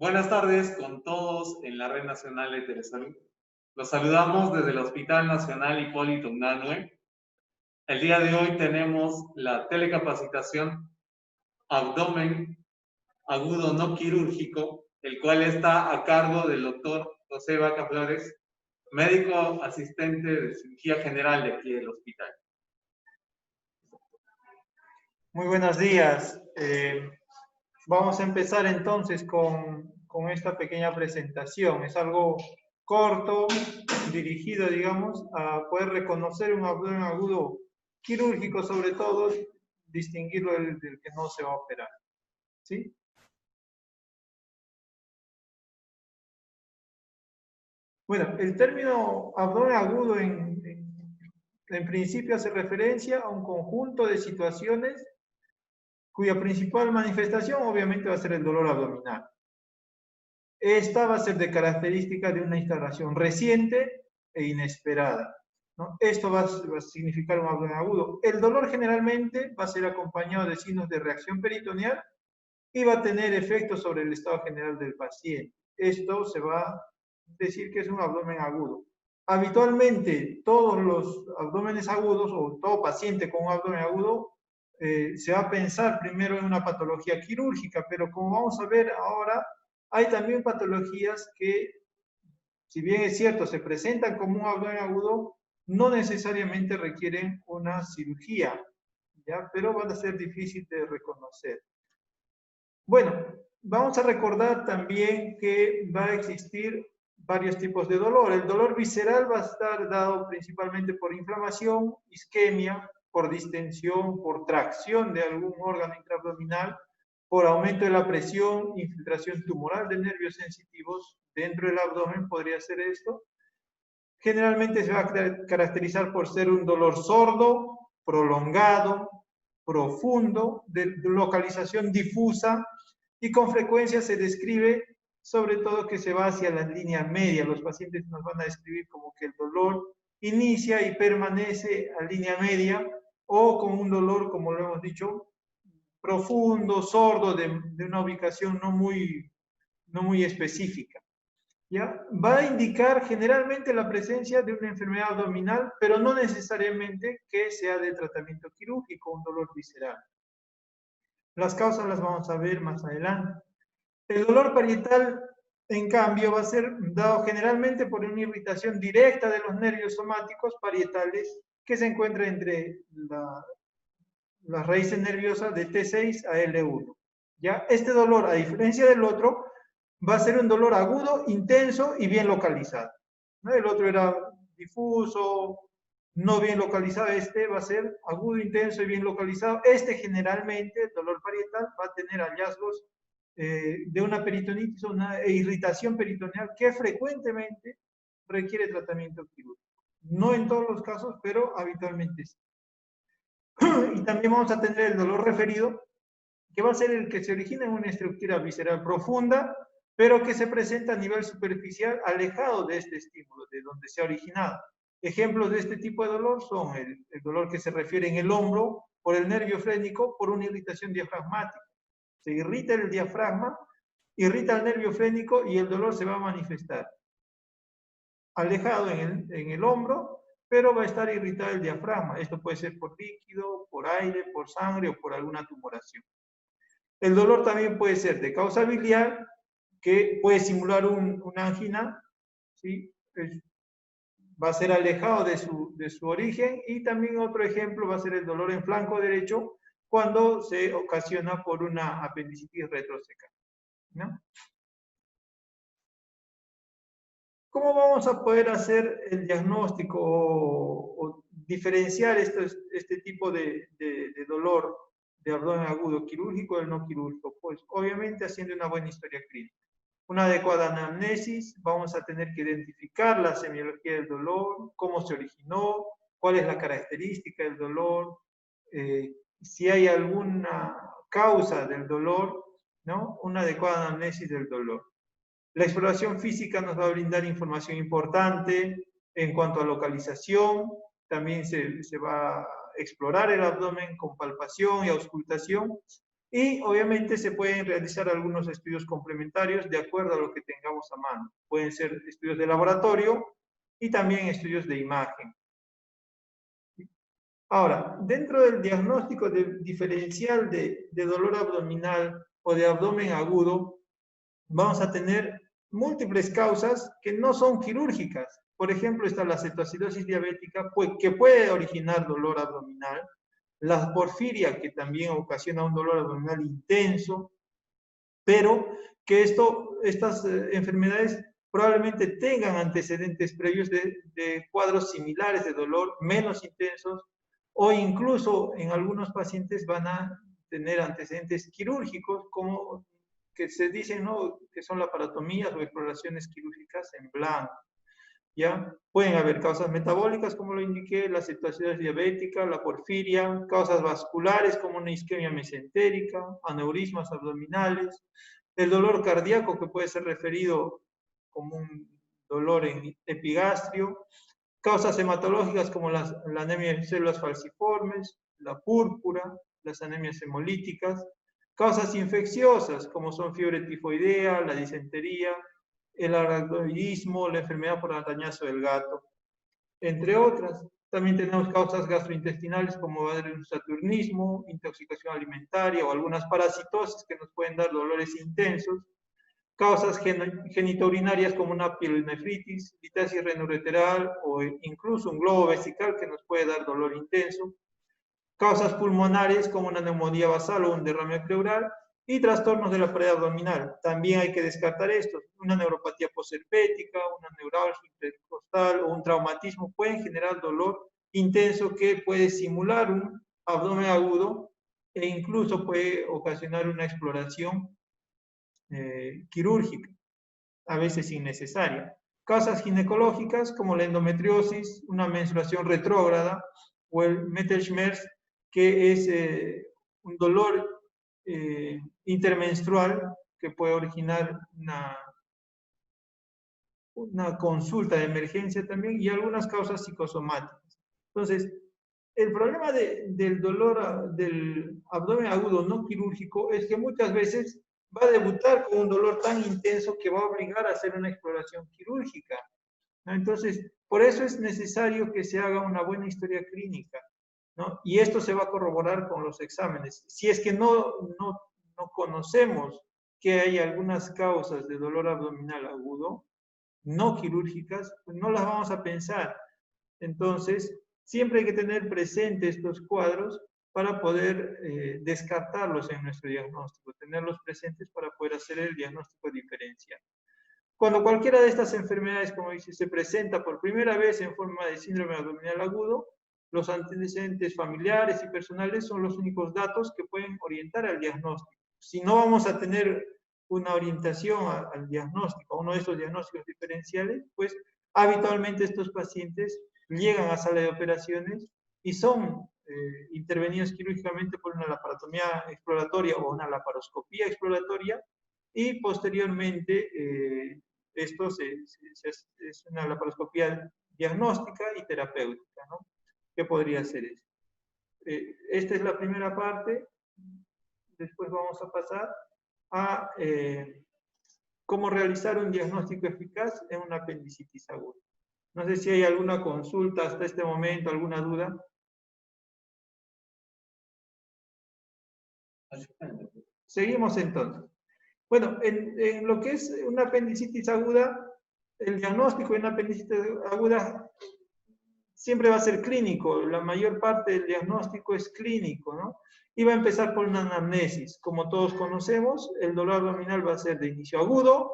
Buenas tardes con todos en la Red Nacional de Telesalud. Los saludamos desde el Hospital Nacional Hipólito Unanue. El día de hoy tenemos la telecapacitación abdomen agudo no quirúrgico, el cual está a cargo del doctor José Vaca Flores, médico asistente de cirugía general de aquí del hospital. Muy buenos días. Vamos a empezar entonces con esta pequeña presentación. Es algo corto, dirigido, digamos, a poder reconocer un abdomen agudo quirúrgico, sobre todo, distinguirlo del que no se va a operar. ¿Sí? Bueno, el término abdomen agudo en principio hace referencia a un conjunto de situaciones cuya principal manifestación obviamente va a ser el dolor abdominal. Esta va a ser de característica de una instalación reciente e inesperada, ¿no? Esto va a significar un abdomen agudo. El dolor generalmente va a ser acompañado de signos de reacción peritoneal y va a tener efectos sobre el estado general del paciente. Esto se va a decir que es un abdomen agudo. Habitualmente, todos los abdómenes agudos o todo paciente con un abdomen agudo se va a pensar primero en una patología quirúrgica, pero como vamos a ver ahora, hay también patologías que, si bien es cierto, se presentan como un abdomen agudo, no necesariamente requieren una cirugía, ¿ya? Pero van a ser difíciles de reconocer. Bueno, vamos a recordar también que va a existir varios tipos de dolor. El dolor visceral va a estar dado principalmente por inflamación, isquemia, por distensión, por tracción de algún órgano intraabdominal, por aumento de la presión, infiltración tumoral de nervios sensitivos dentro del abdomen, podría ser esto. Generalmente se va a caracterizar por ser un dolor sordo, prolongado, profundo, de localización difusa, y con frecuencia se describe sobre todo que se va hacia la línea media. Los pacientes nos van a describir como que el dolor inicia y permanece a línea media, o con un dolor, como lo hemos dicho, profundo, sordo, de una ubicación no muy específica. ¿Ya? Va a indicar generalmente la presencia de una enfermedad abdominal, pero no necesariamente que sea de tratamiento quirúrgico, un dolor visceral. Las causas las vamos a ver más adelante. El dolor parietal, en cambio, va a ser dado generalmente por una irritación directa de los nervios somáticos parietales que se encuentra entre las raíces nerviosas de T6 a L1. ¿Ya? Este dolor, a diferencia del otro, va a ser un dolor agudo, intenso y bien localizado, ¿no? El otro era difuso, no bien localizado. Este va a ser agudo, intenso y bien localizado. Este generalmente, el dolor parietal, va a tener hallazgos de una peritonitis o una irritación peritoneal que frecuentemente requiere tratamiento quirúrgico. No en todos los casos, pero habitualmente sí. Y también vamos a tener el dolor referido, que va a ser el que se origina en una estructura visceral profunda, pero que se presenta a nivel superficial, alejado de este estímulo, de donde se ha originado. Ejemplos de este tipo de dolor son el dolor que se refiere en el hombro por el nervio frénico, por una irritación diafragmática. Se irrita el diafragma, irrita el nervio frénico y el dolor se va a manifestar alejado en el hombro, pero va a estar irritado el diafragma. Esto puede ser por líquido, por aire, por sangre o por alguna tumoración. El dolor también puede ser de causa biliar, que puede simular una angina, ¿sí? Va a ser alejado de su origen. Y también otro ejemplo va a ser el dolor en flanco derecho, cuando se ocasiona por una apendicitis retroseca, ¿no? ¿Cómo vamos a poder hacer el diagnóstico o diferenciar este tipo de dolor de abdomen agudo, quirúrgico del no quirúrgico? Pues obviamente haciendo una buena historia clínica. Una adecuada anamnesis, vamos a tener que identificar la semiología del dolor, cómo se originó, cuál es la característica del dolor, si hay alguna causa del dolor, ¿no? Una adecuada anamnesis del dolor. La exploración física nos va a brindar información importante en cuanto a localización. También se va a explorar el abdomen con palpación y auscultación. Y obviamente se pueden realizar algunos estudios complementarios de acuerdo a lo que tengamos a mano. Pueden ser estudios de laboratorio y también estudios de imagen. Ahora, dentro del diagnóstico diferencial de dolor abdominal o de abdomen agudo, vamos a tener múltiples causas que no son quirúrgicas. Por ejemplo, está la cetoacidosis diabética, que puede originar dolor abdominal, la porfiria, que también ocasiona un dolor abdominal intenso, pero que estas enfermedades probablemente tengan antecedentes previos de cuadros similares de dolor, menos intensos, o incluso en algunos pacientes van a tener antecedentes quirúrgicos, como que se dicen, ¿no?, que son laparotomías o exploraciones quirúrgicas en blanco. ¿Ya? Pueden haber causas metabólicas, como lo indiqué, la cetoacidosis diabética, la porfiria, causas vasculares como una isquemia mesentérica, aneurismas abdominales, el dolor cardíaco que puede ser referido como un dolor en epigastrio, causas hematológicas como la anemia de células falciformes, la púrpura, las anemias hemolíticas, causas infecciosas como son fiebre tifoidea, la disentería, el aracnoidismo, la enfermedad por arañazo del gato, entre otras. También tenemos causas gastrointestinales como el saturnismo, intoxicación alimentaria o algunas parasitosis que nos pueden dar dolores intensos, causas genitourinarias como una pielonefritis, litiasis renoureteral o incluso un globo vesical que nos puede dar dolor intenso, causas pulmonares como una neumonía basal o un derrame pleural, y trastornos de la pared abdominal. También hay que descartar estos. Una neuropatía posherpética, una neuralgia intercostal o un traumatismo pueden generar dolor intenso que puede simular un abdomen agudo e incluso puede ocasionar una exploración quirúrgica, a veces innecesaria. Causas ginecológicas como la endometriosis, una menstruación retrógrada o el Messerschmitt, que es un dolor intermenstrual que puede originar una consulta de emergencia también, y algunas causas psicosomáticas. Entonces, el problema del dolor del abdomen agudo no quirúrgico es que muchas veces va a debutar con un dolor tan intenso que va a obligar a hacer una exploración quirúrgica, ¿no? Entonces, por eso es necesario que se haga una buena historia clínica, ¿no? Y esto se va a corroborar con los exámenes. Si es que no conocemos que hay algunas causas de dolor abdominal agudo, no quirúrgicas, pues no las vamos a pensar. Entonces, siempre hay que tener presentes estos cuadros para poder descartarlos en nuestro diagnóstico, tenerlos presentes para poder hacer el diagnóstico diferencial. Cuando cualquiera de estas enfermedades, como dice, se presenta por primera vez en forma de síndrome abdominal agudo, los antecedentes familiares y personales son los únicos datos que pueden orientar al diagnóstico. Si no vamos a tener una orientación al diagnóstico, a uno de estos diagnósticos diferenciales, pues habitualmente estos pacientes llegan a sala de operaciones y son intervenidos quirúrgicamente por una laparotomía exploratoria o una laparoscopía exploratoria, y posteriormente esto es una laparoscopía diagnóstica y terapéutica, ¿no? ¿Qué podría ser esto? Esta es la primera parte. Después vamos a pasar a cómo realizar un diagnóstico eficaz en una apendicitis aguda. No sé si hay alguna consulta hasta este momento, alguna duda. Seguimos entonces. Bueno, en lo que es una apendicitis aguda, el diagnóstico de una apendicitis aguda siempre va a ser clínico. La mayor parte del diagnóstico es clínico, ¿no? Y va a empezar por una anamnesis. Como todos conocemos, el dolor abdominal va a ser de inicio agudo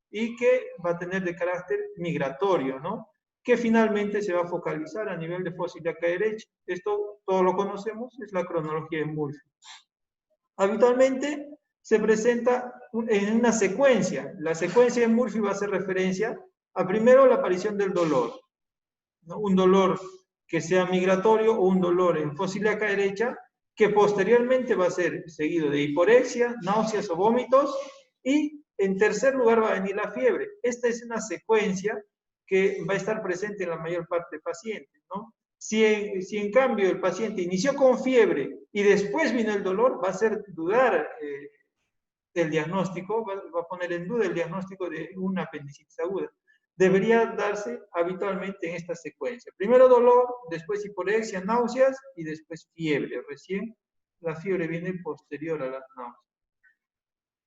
y que va a tener de carácter migratorio, ¿no? Que finalmente se va a focalizar a nivel de fosa ilíaca derecha. Esto todos lo conocemos, es la cronología de Murphy. Habitualmente se presenta en una secuencia. La secuencia de Murphy va a hacer referencia a primero la aparición del dolor, ¿no? Un dolor que sea migratorio o un dolor en fosa ilíaca derecha, que posteriormente va a ser seguido de hiporexia, náuseas o vómitos, y en tercer lugar va a venir la fiebre. Esta es una secuencia que va a estar presente en la mayor parte de pacientes, ¿no? Si en cambio el paciente inició con fiebre y después vino el dolor, va a hacer dudar el diagnóstico, va a poner en duda el diagnóstico de una apendicitis aguda. Debería darse habitualmente en esta secuencia. Primero dolor, después hiporexia, náuseas y después fiebre. Recién la fiebre viene posterior a las náuseas.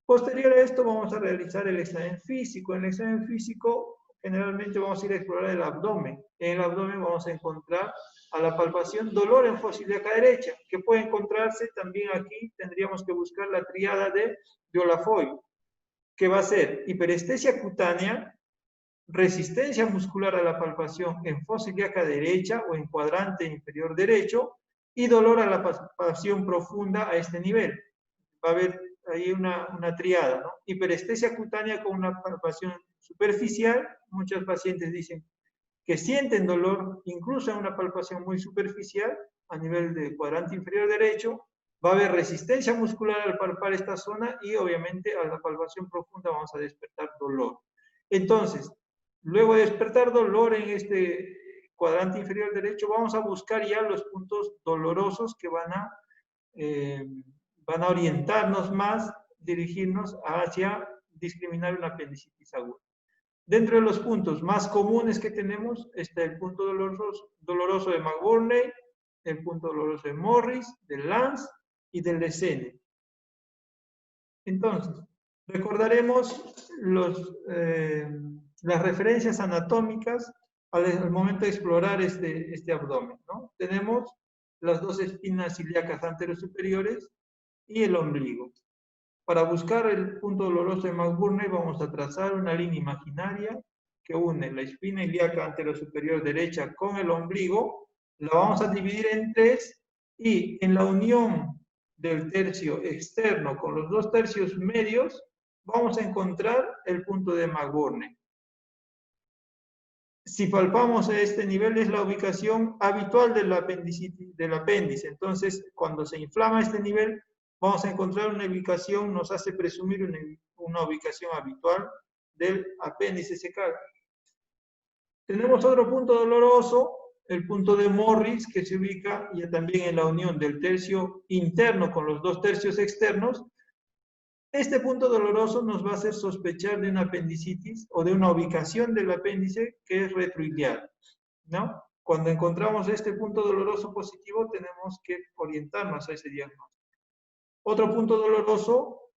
Posterior a esto vamos a realizar el examen físico. En el examen físico generalmente vamos a ir a explorar el abdomen. En el abdomen vamos a encontrar a la palpación dolor en fosa ilíaca derecha, que puede encontrarse también aquí. Tendríamos que buscar la tríada de Delafoy, que va a ser hiperestesia cutánea, resistencia muscular a la palpación en fosa ilíaca derecha o en cuadrante inferior derecho y dolor a la palpación profunda a este nivel. Va a haber ahí una triada, ¿no? Hiperestesia cutánea con una palpación superficial. Muchos pacientes dicen que sienten dolor incluso en una palpación muy superficial a nivel del cuadrante inferior derecho. Va a haber resistencia muscular al palpar esta zona y obviamente a la palpación profunda vamos a despertar dolor. Entonces, luego de despertar dolor en este cuadrante inferior derecho, vamos a buscar ya los puntos dolorosos que van a orientarnos más, dirigirnos hacia discriminar una apendicitis aguda. Dentro de los puntos más comunes que tenemos está el punto doloroso de McBurney, el punto doloroso de Morris, del Lance y del Lesene. Entonces, recordaremos las referencias anatómicas al momento de explorar este abdomen, ¿no? Tenemos las dos espinas ilíacas anterosuperiores y el ombligo. Para buscar el punto doloroso de McBurney vamos a trazar una línea imaginaria que une la espina ilíaca anterosuperior derecha con el ombligo. La vamos a dividir en tres y en la unión del tercio externo con los dos tercios medios vamos a encontrar el punto de McBurney. Si palpamos a este nivel es la ubicación habitual del apéndice. Entonces, cuando se inflama este nivel, vamos a encontrar una ubicación, nos hace presumir una ubicación habitual del apéndice secal. Tenemos otro punto doloroso, el punto de Morris, que se ubica ya también en la unión del tercio interno con los dos tercios externos. Este punto doloroso nos va a hacer sospechar de una apendicitis o de una ubicación del apéndice que es retroiliar, ¿no? Cuando encontramos este punto doloroso positivo, tenemos que orientarnos a ese diagnóstico. Otro punto doloroso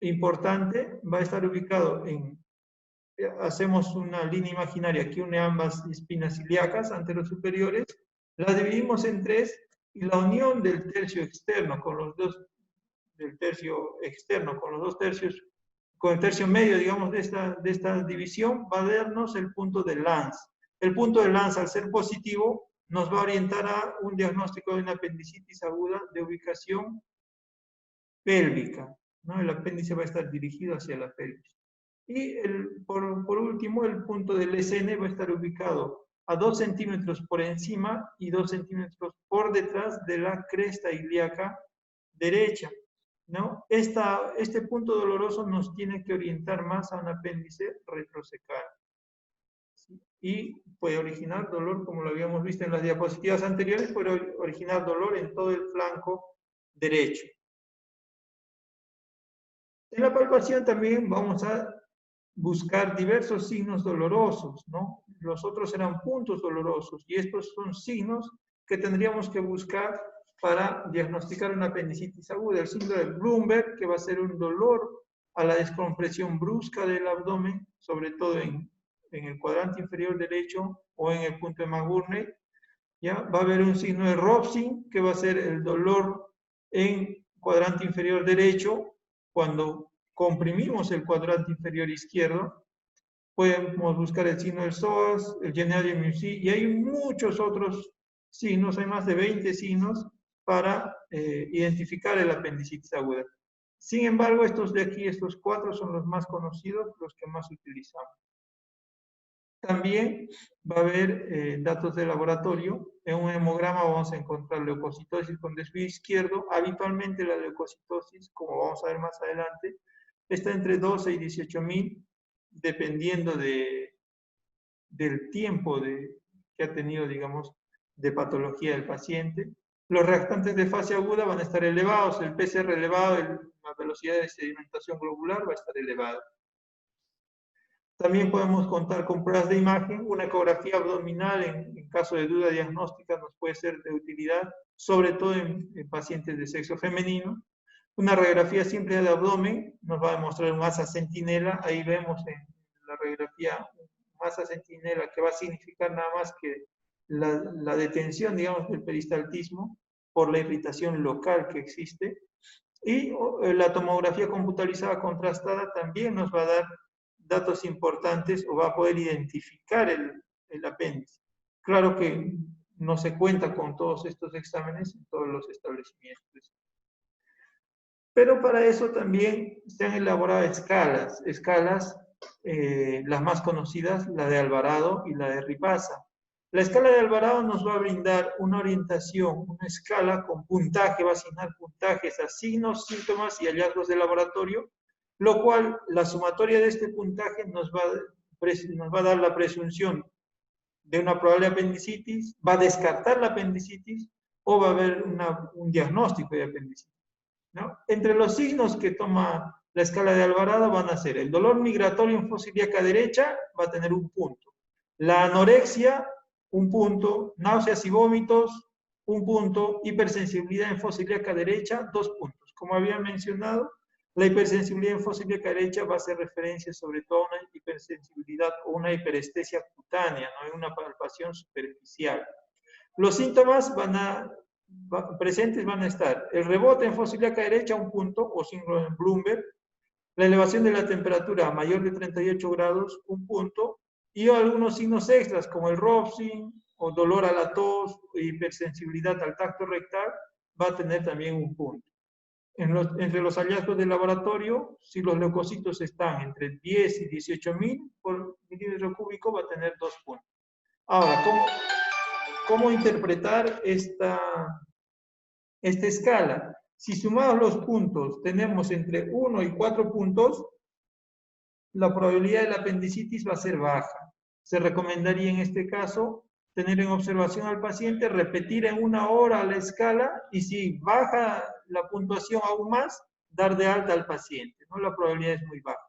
importante va a estar ubicado hacemos una línea imaginaria que une ambas espinas ilíacas anterosuperiores, la dividimos en tres y la unión del tercio externo con los dos tercios, con el tercio medio, digamos, de esta división, va a darnos el punto de Lance. El punto de Lance, al ser positivo, nos va a orientar a un diagnóstico de una apendicitis aguda de ubicación pélvica, ¿no? El apéndice va a estar dirigido hacia la pelvis. Y por último, el punto del Lesene va a estar ubicado a 2 centímetros por encima y 2 centímetros por detrás de la cresta ilíaca derecha, ¿no? Este punto doloroso nos tiene que orientar más a un apéndice retrosecal. ¿Sí? Y puede originar dolor, como lo habíamos visto en las diapositivas anteriores, puede originar dolor en todo el flanco derecho. En la palpación también vamos a buscar diversos signos dolorosos, ¿no? Los otros eran puntos dolorosos y estos son signos que tendríamos que buscar para diagnosticar una apendicitis aguda. El signo de Bloomberg, que va a ser un dolor a la descompresión brusca del abdomen, sobre todo en el cuadrante inferior derecho o en el punto de McBurney. ¿Ya? Va a haber un signo de Robson, que va a ser el dolor en cuadrante inferior derecho cuando comprimimos el cuadrante inferior izquierdo. Podemos buscar el signo del psoas, el Genadier-Musi, y hay muchos otros signos, hay más de 20 signos para identificar el apendicitis aguda. Sin embargo, estos de aquí, estos 4 son los más conocidos, los que más utilizamos. También va a haber datos de laboratorio. En un hemograma vamos a encontrar leucocitosis con desvío izquierdo. Habitualmente la leucocitosis, como vamos a ver más adelante, está entre 12 y 18.000, dependiendo del tiempo que ha tenido, digamos, de patología del paciente. Los reactantes de fase aguda van a estar elevados, el PCR elevado, la velocidad de sedimentación globular va a estar elevada. También podemos contar con pruebas de imagen. Una ecografía abdominal en caso de duda diagnóstica nos puede ser de utilidad, sobre todo en pacientes de sexo femenino. Una radiografía simple de abdomen nos va a demostrar un masa centinela. Ahí vemos en la radiografía masa centinela, que va a significar nada más que la detención, digamos, del peristaltismo por la irritación local que existe. Y la tomografía computarizada contrastada también nos va a dar datos importantes o va a poder identificar el apéndice. Claro que no se cuenta con todos estos exámenes en todos los establecimientos. Pero para eso también se han elaborado escalas, las más conocidas, la de Alvarado y la de Ripasa. La escala de Alvarado nos va a brindar una orientación, una escala con puntaje, va a asignar puntajes a signos, síntomas y hallazgos de laboratorio, lo cual la sumatoria de este puntaje nos va a dar la presunción de una probable apendicitis, va a descartar la apendicitis o va a haber un diagnóstico de apendicitis, ¿no? Entre los signos que toma la escala de Alvarado van a ser el dolor migratorio en fosa ilíaca derecha, va a tener un punto. La anorexia, un punto. Náuseas y vómitos, un punto. Hipersensibilidad en fosa ilíaca derecha, 2 puntos. Como había mencionado, la hipersensibilidad en fosa ilíaca derecha va a hacer referencia sobre todo a una hipersensibilidad o una hiperestesia cutánea, no hay una palpación superficial. Los síntomas presentes van a estar el rebote en fosa ilíaca derecha, un punto, o síndrome de Bloomberg, la elevación de la temperatura mayor de 38 grados, un punto, y algunos signos extras como el Robson o dolor a la tos, hipersensibilidad al tacto rectal, va a tener también un punto. Entre los hallazgos de laboratorio, si los leucocitos están entre 10 y 18.000 por milímetro cúbico, va a tener 2 puntos. Ahora, ¿cómo interpretar esta escala? Si sumamos los puntos, tenemos entre 1 y 4 puntos, la probabilidad de la apendicitis va a ser baja. Se recomendaría en este caso tener en observación al paciente, repetir en 1 hora la escala y si baja la puntuación aún más, dar de alta al paciente, ¿no? La probabilidad es muy baja.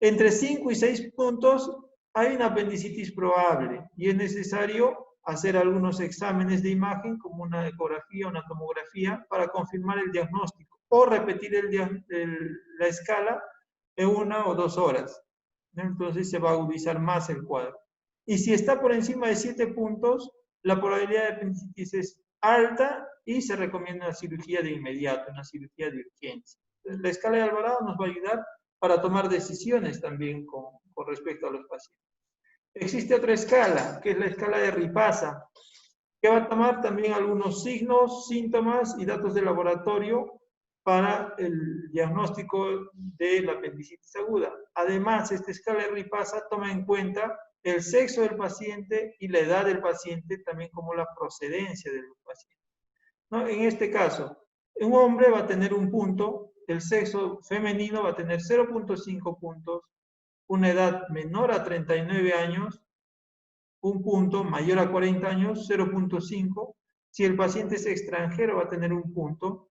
Entre 5 y 6 puntos hay una apendicitis probable y es necesario hacer algunos exámenes de imagen como una ecografía, una tomografía para confirmar el diagnóstico o repetir la escala en 1 o 2 horas. Entonces se va a agudizar más el cuadro. Y si está por encima de 7 puntos, la probabilidad de apendicitis es alta y se recomienda una cirugía de inmediato, una cirugía de urgencia. Entonces, la escala de Alvarado nos va a ayudar para tomar decisiones también con respecto a los pacientes. Existe otra escala, que es la escala de Ripasa, que va a tomar también algunos signos, síntomas y datos de laboratorio para el diagnóstico de la apendicitis aguda. Además, esta escala de Ripasa toma en cuenta el sexo del paciente y la edad del paciente, también como la procedencia del paciente, ¿no? En este caso, un hombre va a tener un punto, el sexo femenino va a tener 0.5 puntos, una edad menor a 39 años, un punto, mayor a 40 años, 0.5. Si el paciente es extranjero, va a tener un punto.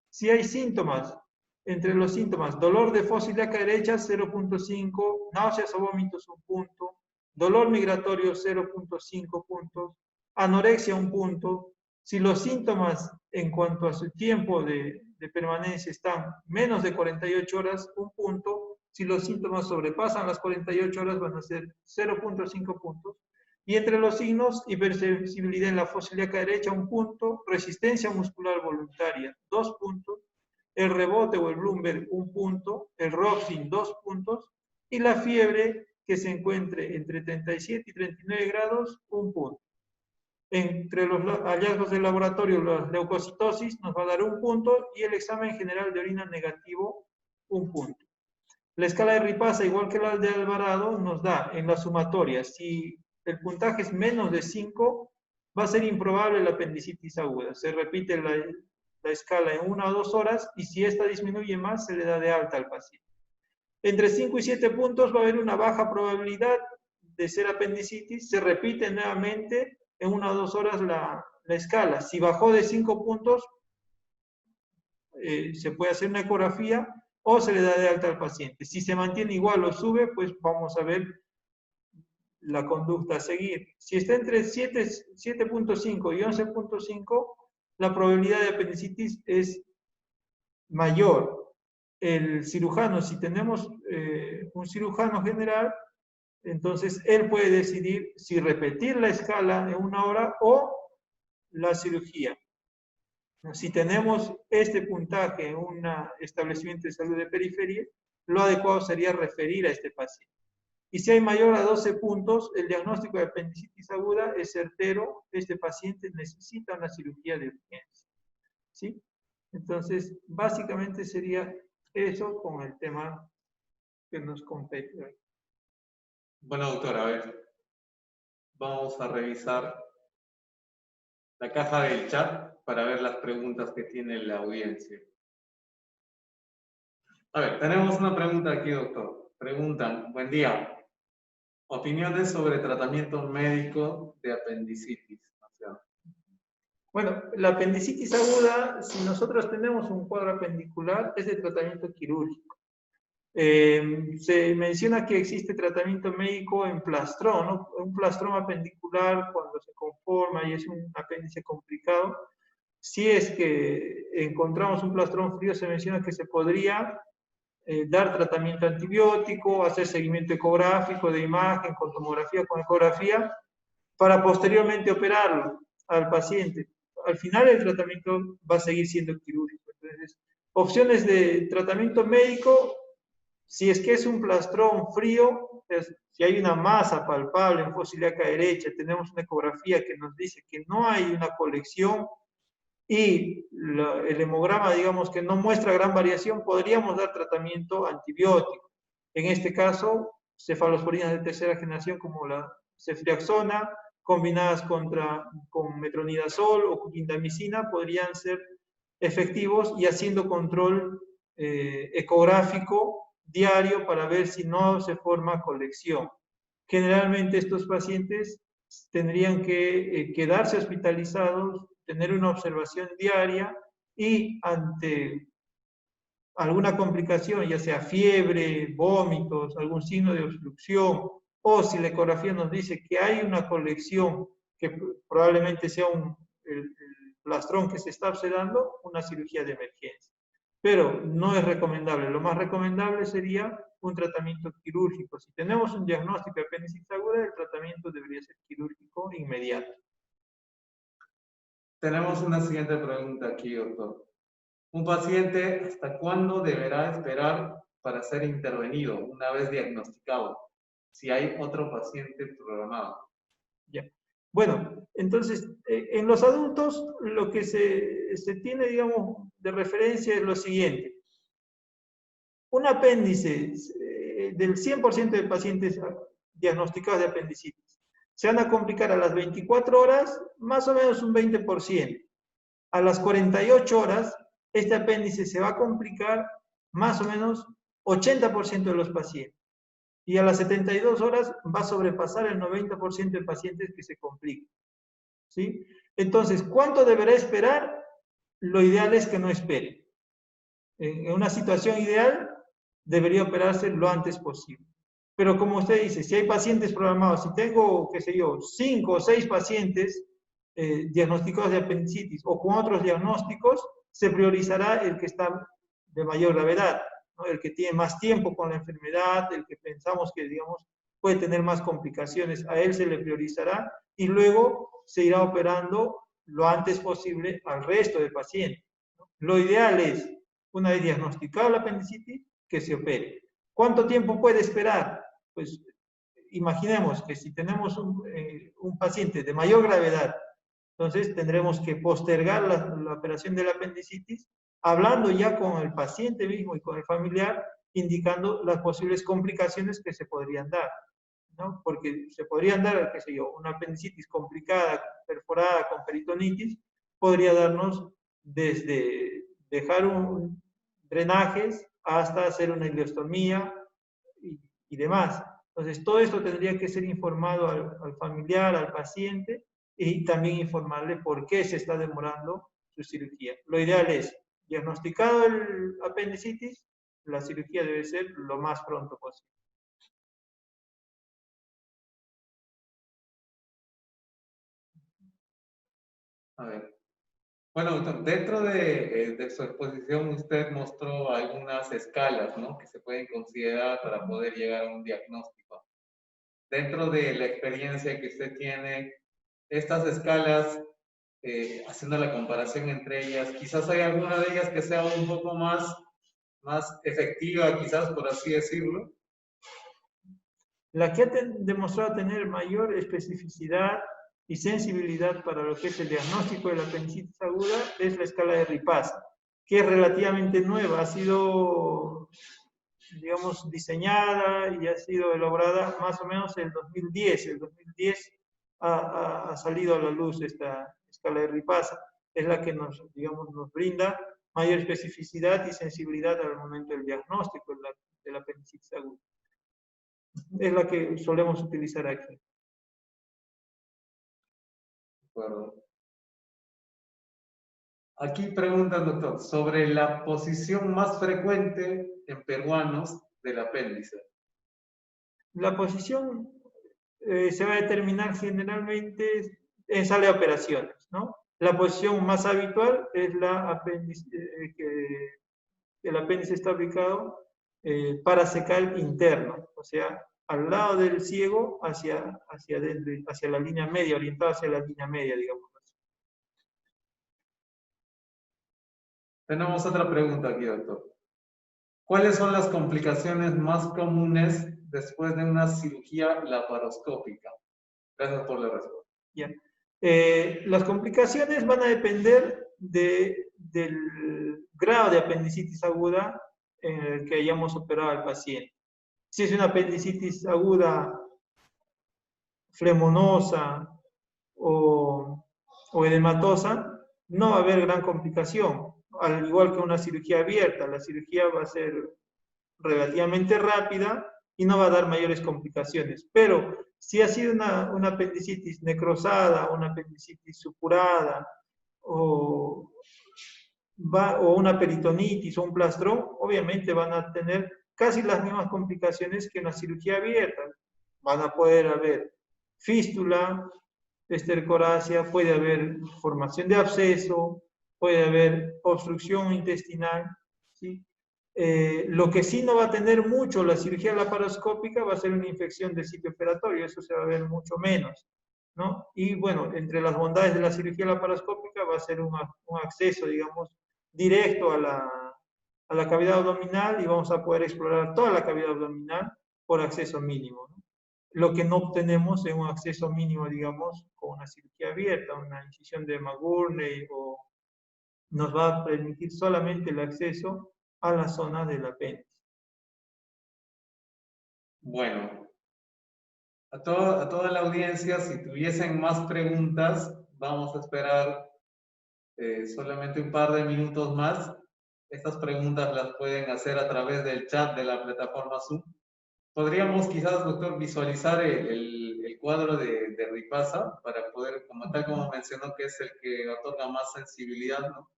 Si hay síntomas, entre los síntomas, dolor de fosa ilíaca derecha, 0.5, náuseas o vómitos, un punto, dolor migratorio, 0.5 puntos, anorexia, un punto. Si los síntomas en cuanto a su tiempo de permanencia están menos de 48 horas, un punto. Si los síntomas sobrepasan las 48 horas, van a ser 0.5 puntos. Y entre los signos, hipersensibilidad en la fosa ilíaca derecha, un punto, resistencia muscular voluntaria, 2 puntos, el rebote o el Bloomberg, un punto, el Robson, 2 puntos, y la fiebre que se encuentre entre 37 y 39 grados, un punto. Entre los hallazgos del laboratorio, la leucocitosis nos va a dar un punto y el examen general de orina negativo, un punto. La escala de Ripasa, igual que la de Alvarado, nos da en la sumatoria, si el puntaje es menos de 5, va a ser improbable la apendicitis aguda. Se repite la escala en 1 o 2 horas y si esta disminuye más, se le da de alta al paciente. Entre 5 y 7 puntos va a haber una baja probabilidad de ser apendicitis, se repite nuevamente en 1 o 2 horas la escala. Si bajó de 5 puntos, se puede hacer una ecografía o se le da de alta al paciente. Si se mantiene igual o sube, pues vamos a ver la conducta a seguir. Si está entre 7.5 y 11.5, la probabilidad de apendicitis es mayor. El cirujano, si tenemos un cirujano general, entonces él puede decidir si repetir la escala en 1 hora o la cirugía. Si tenemos este puntaje en un establecimiento de salud de periferia, lo adecuado sería referir a este paciente. Y si hay mayor a 12 puntos, el diagnóstico de apendicitis aguda es certero. Este paciente necesita una cirugía de urgencia. ¿Sí? Entonces, básicamente sería eso con el tema que nos compete hoy. Bueno, doctor, a ver, vamos a revisar la caja del chat para ver las preguntas que tiene la audiencia. A ver, tenemos una pregunta aquí, doctor. Preguntan, buen día. Opiniones sobre tratamiento médico de apendicitis. Bueno, la apendicitis aguda, si nosotros tenemos un cuadro apendicular, es de tratamiento quirúrgico. Se menciona que existe tratamiento médico en plastrón, ¿no? Un plastrón apendicular cuando se conforma y es un apéndice complicado. Si es que encontramos un plastrón frío, se menciona que se podría dar tratamiento antibiótico, hacer seguimiento ecográfico de imagen, con tomografía, con ecografía, para posteriormente operarlo al paciente. Al final el tratamiento va a seguir siendo quirúrgico. Entonces, opciones de tratamiento médico, si es que es un plastrón frío, si hay una masa palpable en fosa ilíaca derecha, tenemos una ecografía que nos dice que no hay una colección y el hemograma, digamos, que no muestra gran variación, podríamos dar tratamiento antibiótico. En este caso, cefalosporinas de tercera generación como la ceftriaxona, combinadas con metronidazol o clindamicina, podrían ser efectivos y haciendo control ecográfico diario para ver si no se forma colección. Generalmente estos pacientes tendrían que quedarse hospitalizados, tener una observación diaria y ante alguna complicación, ya sea fiebre, vómitos, algún signo de obstrucción, o si la ecografía nos dice que hay una colección que probablemente sea el plastrón que se está observando, una cirugía de emergencia. Pero no es recomendable. Lo más recomendable sería un tratamiento quirúrgico. Si tenemos un diagnóstico de apendicitis aguda, el tratamiento debería ser quirúrgico inmediato. Tenemos una siguiente pregunta aquí, doctor. Un paciente, ¿hasta cuándo deberá esperar para ser intervenido una vez diagnosticado? Si hay otro paciente programado. Ya. Bueno, entonces, en los adultos lo que se tiene, digamos, de referencia es lo siguiente. Un apéndice del 100% de pacientes diagnosticados de apendicitis se van a complicar a las 24 horas, más o menos un 20%. A las 48 horas, este apéndice se va a complicar más o menos 80% de los pacientes. Y a las 72 horas va a sobrepasar el 90% de pacientes que se complican. ¿Sí? Entonces, ¿cuánto deberá esperar? Lo ideal es que no espere. En una situación ideal, debería operarse lo antes posible. Pero como usted dice, si hay pacientes programados, si tengo, qué sé yo, 5 o 6 pacientes diagnosticados de apendicitis o con otros diagnósticos, se priorizará el que está de mayor gravedad, ¿no? El que tiene más tiempo con la enfermedad, el que pensamos que, digamos, puede tener más complicaciones, a él se le priorizará y luego se irá operando lo antes posible al resto de pacientes, ¿no? Lo ideal es, una vez diagnosticado la apendicitis, que se opere. ¿Cuánto tiempo puede esperar? Pues imaginemos que si tenemos un paciente de mayor gravedad, entonces tendremos que postergar la operación de la apendicitis, hablando ya con el paciente mismo y con el familiar, indicando las posibles complicaciones que se podrían dar, ¿no? Porque se podrían dar, qué sé yo, una apendicitis complicada, perforada, con peritonitis, podría darnos desde dejar drenajes hasta hacer una ileostomía y demás. Entonces, todo esto tendría que ser informado al familiar, al paciente, y también informarle por qué se está demorando su cirugía. Lo ideal es, diagnosticado el apendicitis, la cirugía debe ser lo más pronto posible. A ver. Bueno, dentro de su exposición usted mostró algunas escalas, ¿no?, que se pueden considerar para poder llegar a un diagnóstico. Dentro de la experiencia que usted tiene, estas escalas, haciendo la comparación entre ellas, quizás hay alguna de ellas que sea un poco más efectiva, quizás por así decirlo. La que ha demostrado tener mayor especificidad y sensibilidad para lo que es el diagnóstico de la apendicitis aguda es la escala de Ripasa, que es relativamente nueva, ha sido, digamos, diseñada y ha sido elaborada más o menos en el 2010. El 2010 ha salido a la luz esta escala de Ripasa, es la que nos, digamos, nos brinda mayor especificidad y sensibilidad al momento del diagnóstico de la apendicitis aguda. Es la que solemos utilizar aquí. De acuerdo. Aquí preguntan, doctor, sobre la posición más frecuente en peruanos del apéndice. La posición se va a determinar generalmente en sala de operaciones, ¿no? La posición más habitual es la apéndice, que el apéndice está ubicado paracecal interno, o sea, al lado del ciego hacia adentro, hacia la línea media, orientado hacia la línea media, digamos. Tenemos otra pregunta aquí, doctor. ¿Cuáles son las complicaciones más comunes después de una cirugía laparoscópica? Gracias por la respuesta. Ya. Las complicaciones van a depender del grado de apendicitis aguda en el que hayamos operado al paciente. Si es una apendicitis aguda flemonosa o edematosa, no va a haber gran complicación. Al igual que una cirugía abierta, la cirugía va a ser relativamente rápida y no va a dar mayores complicaciones. Pero si ha sido una apendicitis necrosada, una apendicitis supurada o una peritonitis o un plastrón, obviamente van a tener casi las mismas complicaciones que una cirugía abierta. Van a poder haber fístula, estercoracia, puede haber formación de absceso, puede haber obstrucción intestinal, ¿sí? Lo que sí no va a tener mucho la cirugía laparoscópica va a ser una infección del sitio operatorio, eso se va a ver mucho menos, ¿no? Y bueno, entre las bondades de la cirugía laparoscópica va a ser un acceso, digamos, directo a la cavidad abdominal y vamos a poder explorar toda la cavidad abdominal por acceso mínimo, ¿no? Lo que no obtenemos es un acceso mínimo, digamos, con una cirugía abierta, una incisión de McGurney, o nos va a permitir solamente el acceso a la zona del apéndice. Bueno, a toda la audiencia, si tuviesen más preguntas, vamos a esperar solamente un par de minutos más. Estas preguntas las pueden hacer a través del chat de la plataforma Zoom. Podríamos quizás, doctor, visualizar el cuadro de Ripasa para poder, tal como mencionó, que es el que otorga más sensibilidad, ¿no?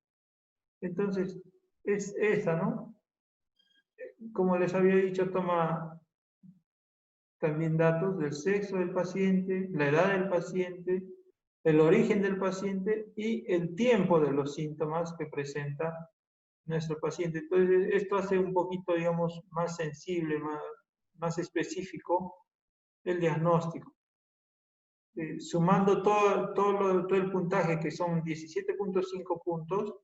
Entonces, es esa, ¿no? Como les había dicho, toma también datos del sexo del paciente, la edad del paciente, el origen del paciente y el tiempo de los síntomas que presenta nuestro paciente. Entonces, esto hace un poquito, digamos, más sensible, más específico el diagnóstico. Sumando todo el puntaje, que son 17.5 puntos,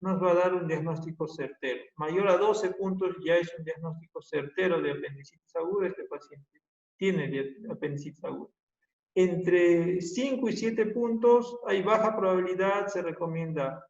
nos va a dar un diagnóstico certero. Mayor a 12 puntos ya es un diagnóstico certero de apendicitis aguda. Este paciente tiene apendicitis aguda. Entre 5 y 7 puntos hay baja probabilidad, se recomienda,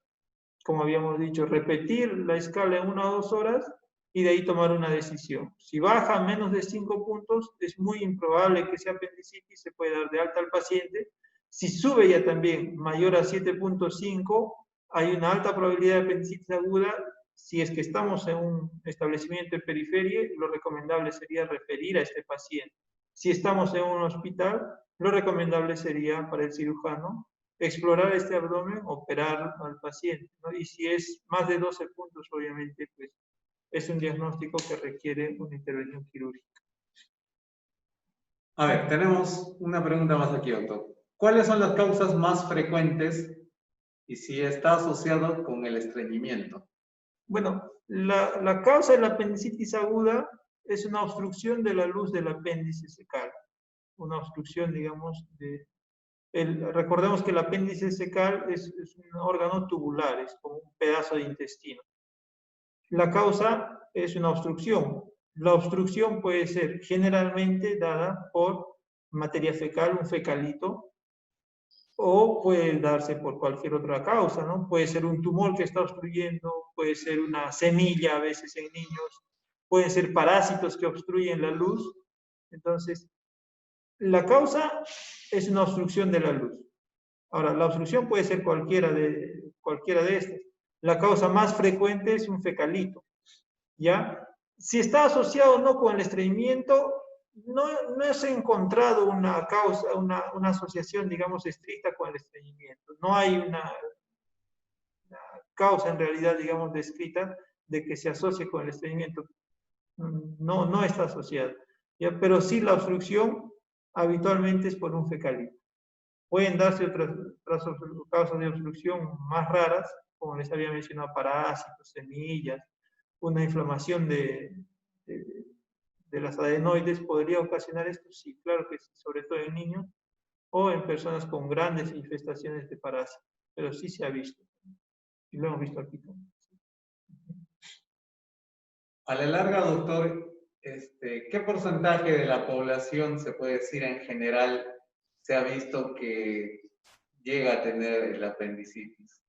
como habíamos dicho, repetir la escala en 1 o 2 horas y de ahí tomar una decisión. Si baja a menos de 5 puntos, es muy improbable que sea apendicitis, se puede dar de alta al paciente. Si sube ya también mayor a 7.5, hay una alta probabilidad de apendicitis aguda. Si es que estamos en un establecimiento de periferia, lo recomendable sería referir a este paciente. Si estamos en un hospital, lo recomendable sería para el cirujano explorar este abdomen, operar al paciente, ¿no? Y si es más de 12 puntos, obviamente, pues es un diagnóstico que requiere una intervención quirúrgica. A ver, tenemos una pregunta más aquí, doctor. ¿Cuáles son las causas más frecuentes y si está asociado con el estreñimiento? Bueno, la causa de la apendicitis aguda es una obstrucción de la luz del apéndice secal. Una obstrucción, digamos, recordemos que el apéndice secal es un órgano tubular, es como un pedazo de intestino. La causa es una obstrucción. La obstrucción puede ser generalmente dada por materia fecal, un fecalito, o puede darse por cualquier otra causa, ¿no? Puede ser un tumor que está obstruyendo, puede ser una semilla a veces en niños, pueden ser parásitos que obstruyen la luz. Entonces, la causa es una obstrucción de la luz. Ahora, la obstrucción puede ser cualquiera de estas. La causa más frecuente es un fecalito, ¿ya? Si está asociado o no con el estreñimiento, no se ha encontrado una causa, una asociación, digamos, estricta con el estreñimiento. No hay una causa, en realidad, digamos, descrita de que se asocie con el estreñimiento. No está asociada. ¿Ya? Pero sí la obstrucción habitualmente es por un fecalito. Pueden darse otras causas de obstrucción más raras, como les había mencionado, parásitos, semillas, una inflamación de las adenoides podría ocasionar esto, sí, claro que sí, sobre todo en niños o en personas con grandes infestaciones de parásitos, pero sí se ha visto, y lo hemos visto aquí también. A la larga, doctor, ¿qué porcentaje de la población, se puede decir en general, se ha visto que llega a tener el apendicitis?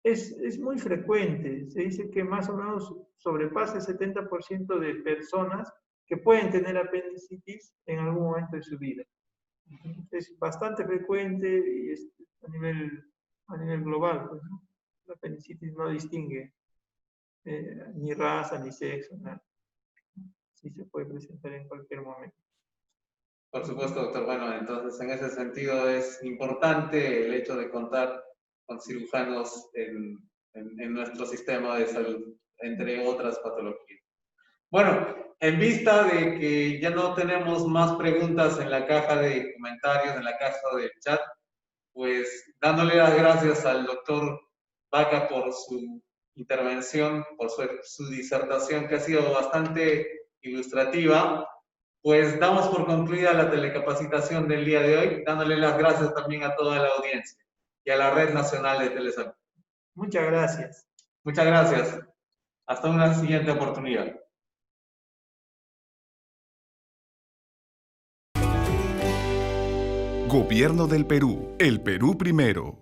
Es muy frecuente, se dice que más o menos sobrepasa el 70% de personas que pueden tener apendicitis en algún momento de su vida. Es bastante frecuente y es a nivel global, pues, ¿no? La apendicitis no distingue ni raza ni sexo, nada. Sí se puede presentar en cualquier momento. Por supuesto, doctor. Bueno, entonces en ese sentido es importante el hecho de contar con cirujanos en nuestro sistema de salud, entre otras patologías. Bueno, en vista de que ya no tenemos más preguntas en la caja de comentarios, en la caja del chat, pues dándole las gracias al doctor Vaca por su intervención, por su disertación que ha sido bastante ilustrativa, pues damos por concluida la telecapacitación del día de hoy, dándole las gracias también a toda la audiencia y a la Red Nacional de Telesalud. Muchas gracias. Muchas gracias. Hasta una siguiente oportunidad. Gobierno del Perú. El Perú primero.